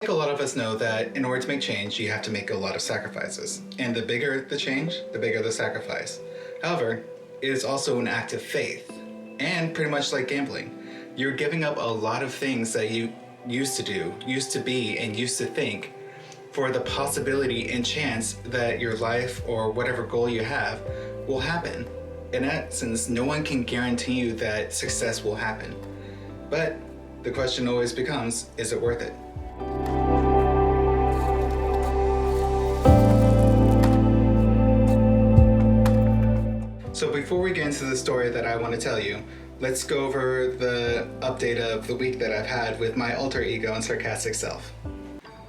A lot of us know that in order to make change, you have to make a lot of sacrifices. And the bigger the change, the bigger the sacrifice. However, it is also an act of faith. And pretty much like gambling, you're giving up a lot of things that you used to do, used to be, and used to think for the possibility and chance that your life or whatever goal you have will happen. In essence, no one can guarantee you that success will happen. But the question always becomes, is it worth it? So before we get into the story that I want to tell you, let's go over the update of the week that I've had with my alter ego and sarcastic self.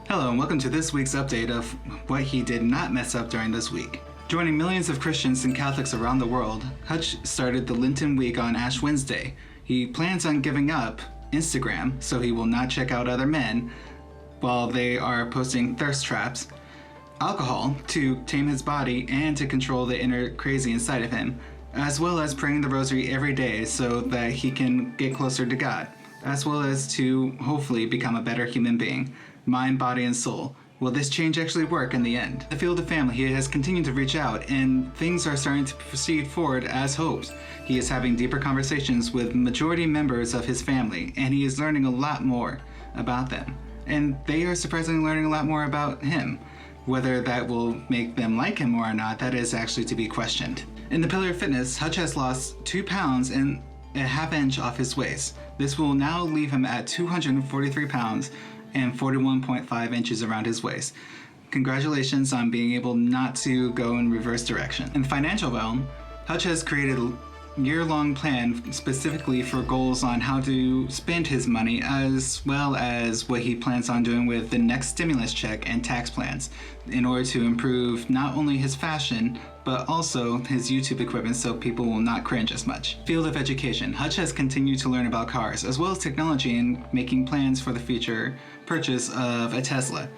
Hello and welcome to this week's update of what he did not mess up during this week. Joining millions of Christians and Catholics around the world, Hutch started the Lenten week on Ash Wednesday. He plans on giving up Instagram so he will not check out other men while they are posting thirst traps, alcohol to tame his body and to control the inner crazy inside of him, as well as praying the rosary every day so that he can get closer to God, as well as to hopefully become a better human being, mind, body, and soul. Will this change actually work in the end? In the field of family, he has continued to reach out, and things are starting to proceed forward as hoped. He is having deeper conversations with majority members of his family, and he is learning a lot more about them. And they are surprisingly learning a lot more about him. Whether that will make them like him more or not, that is actually to be questioned. In the pillar of fitness, Hutch has lost 2 pounds and a half inch off his waist. This will now leave him at 243 pounds and 41.5 inches around his waist. Congratulations on being able not to go in reverse direction. In the financial realm, Hutch has created a year-long plan specifically for goals on how to spend his money, as well as what he plans on doing with the next stimulus check and tax plans in order to improve not only his fashion but also his YouTube equipment so people will not cringe as much. Field of education. Hutch has continued to learn about cars as well as technology and making plans for the future purchase of a Tesla.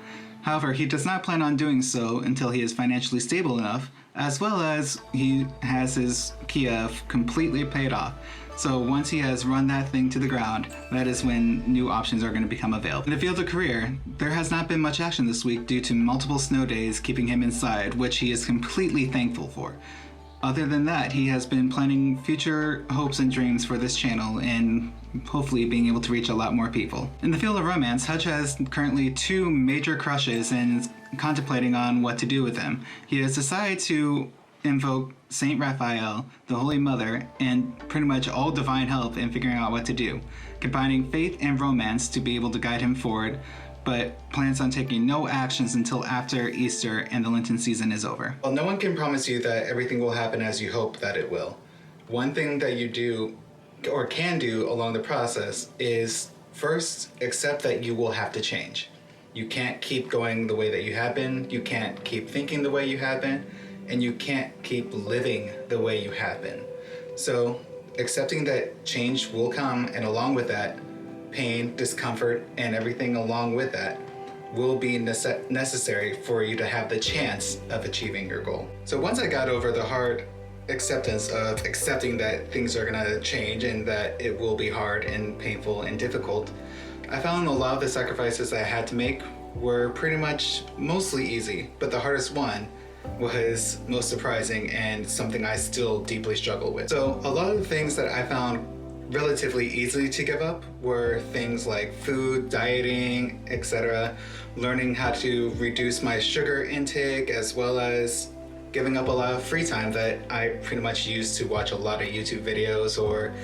However, he does not plan on doing so until he is financially stable enough, as well as he has his Kia completely paid off. So once he has run that thing to the ground, that is when new options are going to become available. In the field of career, there has not been much action this week due to multiple snow days keeping him inside, which he is completely thankful for. Other than that, he has been planning future hopes and dreams for this channel and hopefully being able to reach a lot more people. In the field of romance, Hutch has currently 2 major crushes and is contemplating on what to do with them. He has decided to invoke Saint Raphael, the Holy Mother, and pretty much all divine help in figuring out what to do, combining faith and romance to be able to guide him forward, but plans on taking no actions until after Easter and the Lenten season is over. Well, no one can promise you that everything will happen as you hope that it will. One thing that you do or can do along the process is first accept that you will have to change. You can't keep going the way that you have been, you can't keep thinking the way you have been, and you can't keep living the way you have been. So accepting that change will come, and along with that, pain, discomfort, and everything along with that will be necessary for you to have the chance of achieving your goal. So once I got over the hard acceptance of accepting that things are gonna change and that it will be hard and painful and difficult, I found a lot of the sacrifices I had to make were pretty much mostly easy, but the hardest one was most surprising and something I still deeply struggle with. So a lot of the things that I found relatively easily to give up were things like food, dieting, etc., learning how to reduce my sugar intake, as well as giving up a lot of free time that I pretty much used to watch a lot of YouTube videos or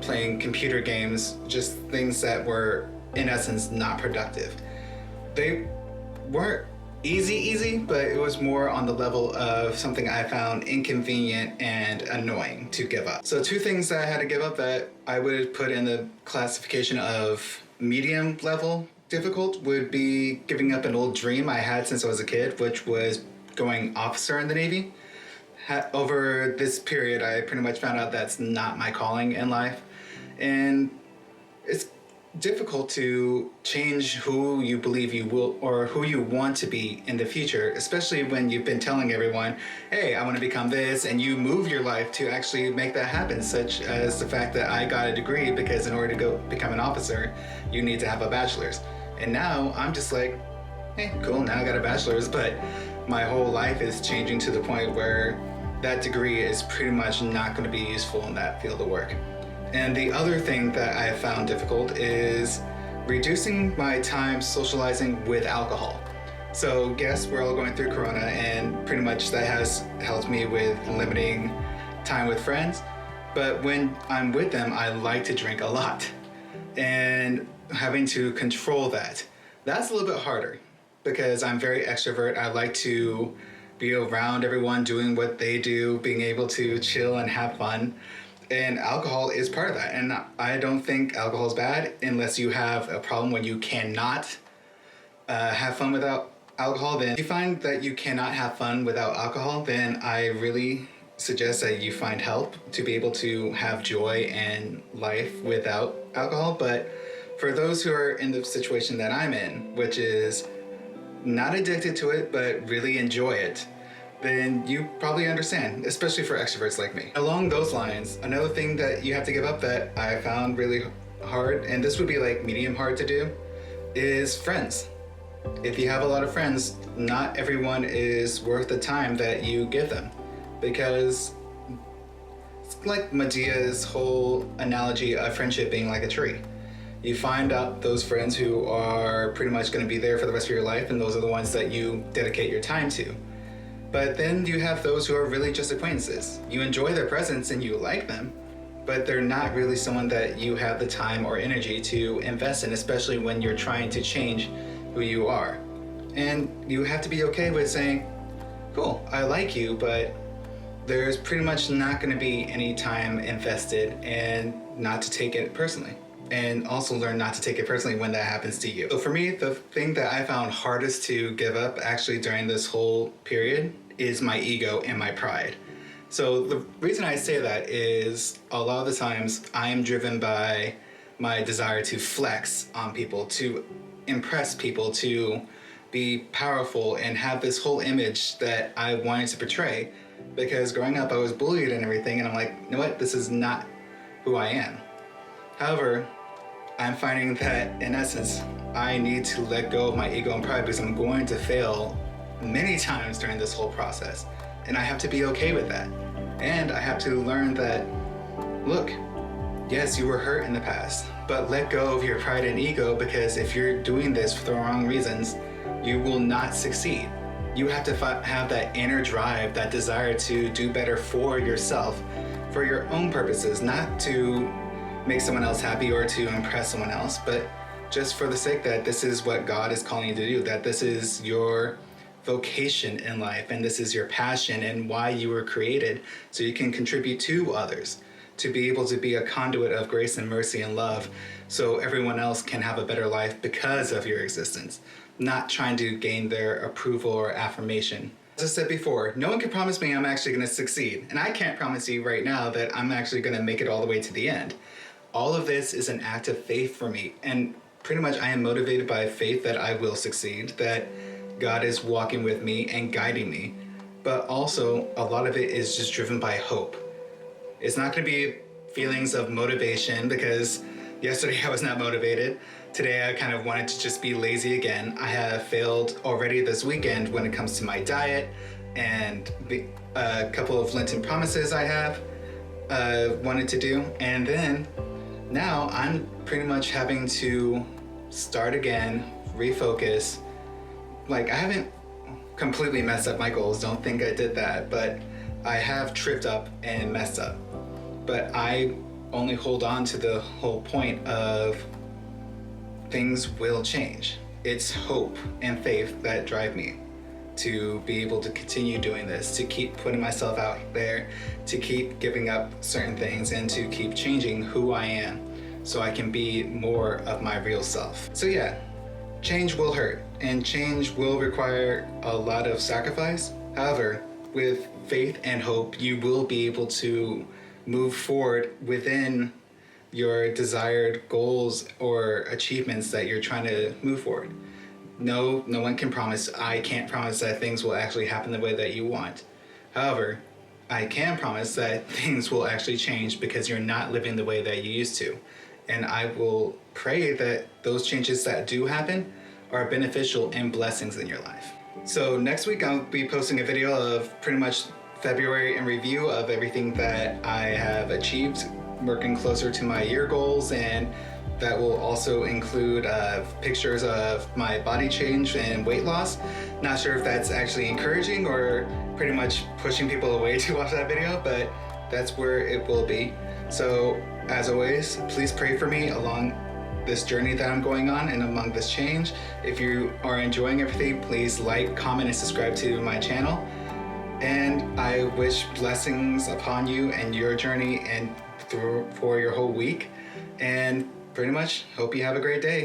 playing computer games, just things that were in essence not productive. They weren't easy, but it was more on the level of something I found inconvenient and annoying to give up. So 2 things that I had to give up that I would put in the classification of medium level difficult would be giving up an old dream I had since I was a kid, which was going officer in the Navy. Over this period, I pretty much found out that's not my calling in life. And it's difficult to change who you believe you will or who you want to be in the future, especially when you've been telling everyone, hey, I want to become this, and you move your life to actually make that happen, such as the fact that I got a degree because in order to go become an officer, you need to have a bachelor's. And now I'm just like, hey, cool, now I got a bachelor's, but my whole life is changing to the point where that degree is pretty much not going to be useful in that field of work. And the other thing that I have found difficult is reducing my time socializing with alcohol. So yes, we're all going through Corona, and pretty much that has helped me with limiting time with friends. But when I'm with them, I like to drink a lot. And having to control that's a little bit harder because I'm very extrovert. I like to be around everyone doing what they do, being able to chill and have fun. And alcohol is part of that. And I don't think alcohol is bad unless you have a problem when you cannot have fun without alcohol. Then if you find that you cannot have fun without alcohol, then I really suggest that you find help to be able to have joy and life without alcohol. But for those who are in the situation that I'm in, which is not addicted to it, but really enjoy it, then you probably understand, especially for extroverts like me. Along those lines, another thing that you have to give up that I found really hard, and this would be like medium hard to do, is friends. If you have a lot of friends, not everyone is worth the time that you give them, because it's like Medea's whole analogy of friendship being like a tree. You find out those friends who are pretty much going to be there for the rest of your life, and those are the ones that you dedicate your time to. But then you have those who are really just acquaintances. You enjoy their presence and you like them, but they're not really someone that you have the time or energy to invest in, especially when you're trying to change who you are. And you have to be okay with saying, cool, I like you, but there's pretty much not going to be any time invested, and not to take it personally. And also learn not to take it personally when that happens to you. So for me, the thing that I found hardest to give up actually during this whole period is my ego and my pride. So the reason I say that is a lot of the times I am driven by my desire to flex on people, to impress people, to be powerful and have this whole image that I wanted to portray. Because growing up I was bullied and everything, and I'm like, you know what, this is not who I am. However, I'm finding that in essence, I need to let go of my ego and pride because I'm going to fail many times during this whole process. And I have to be okay with that. And I have to learn that, look, yes, you were hurt in the past, but let go of your pride and ego, because if you're doing this for the wrong reasons, you will not succeed. You have to have that inner drive, that desire to do better for yourself, for your own purposes, not to make someone else happy or to impress someone else, but just for the sake that this is what God is calling you to do, that this is your vocation in life, and this is your passion and why you were created, so you can contribute to others, to be able to be a conduit of grace and mercy and love, so everyone else can have a better life because of your existence, not trying to gain their approval or affirmation. As I said before, no one can promise me I'm actually going to succeed, and I can't promise you right now that I'm actually going to make it all the way to the end. All of this is an act of faith for me, and pretty much I am motivated by faith that I will succeed, that God is walking with me and guiding me, but also a lot of it is just driven by hope. It's not going to be feelings of motivation, because yesterday I was not motivated. Today I kind of wanted to just be lazy again. I have failed already this weekend when it comes to my diet and a couple of Lenten promises I have wanted to do, and then now I'm pretty much having to start again, refocus. Like, I haven't completely messed up my goals, don't think I did that, but I have tripped up and messed up. But I only hold on to the whole point of things will change. It's hope and faith that drive me to be able to continue doing this, to keep putting myself out there, to keep giving up certain things, and to keep changing who I am so I can be more of my real self. So yeah, change will hurt, and change will require a lot of sacrifice. However, with faith and hope, you will be able to move forward within your desired goals or achievements that you're trying to move forward. No one can promise. I can't promise that things will actually happen the way that you want. However, I can promise that things will actually change because you're not living the way that you used to. And I will pray that those changes that do happen are beneficial and blessings in your life. So next week I'll be posting a video of pretty much February in review of everything that I have achieved, working closer to my year goals, and that will also include pictures of my body change and weight loss. Not sure if that's actually encouraging or pretty much pushing people away to watch that video, but that's where it will be. So as always, please pray for me along this journey that I'm going on and among this change. If you are enjoying everything, please like, comment, and subscribe to my channel. And I wish blessings upon you and your journey and for your whole week. And pretty much hope you have a great day.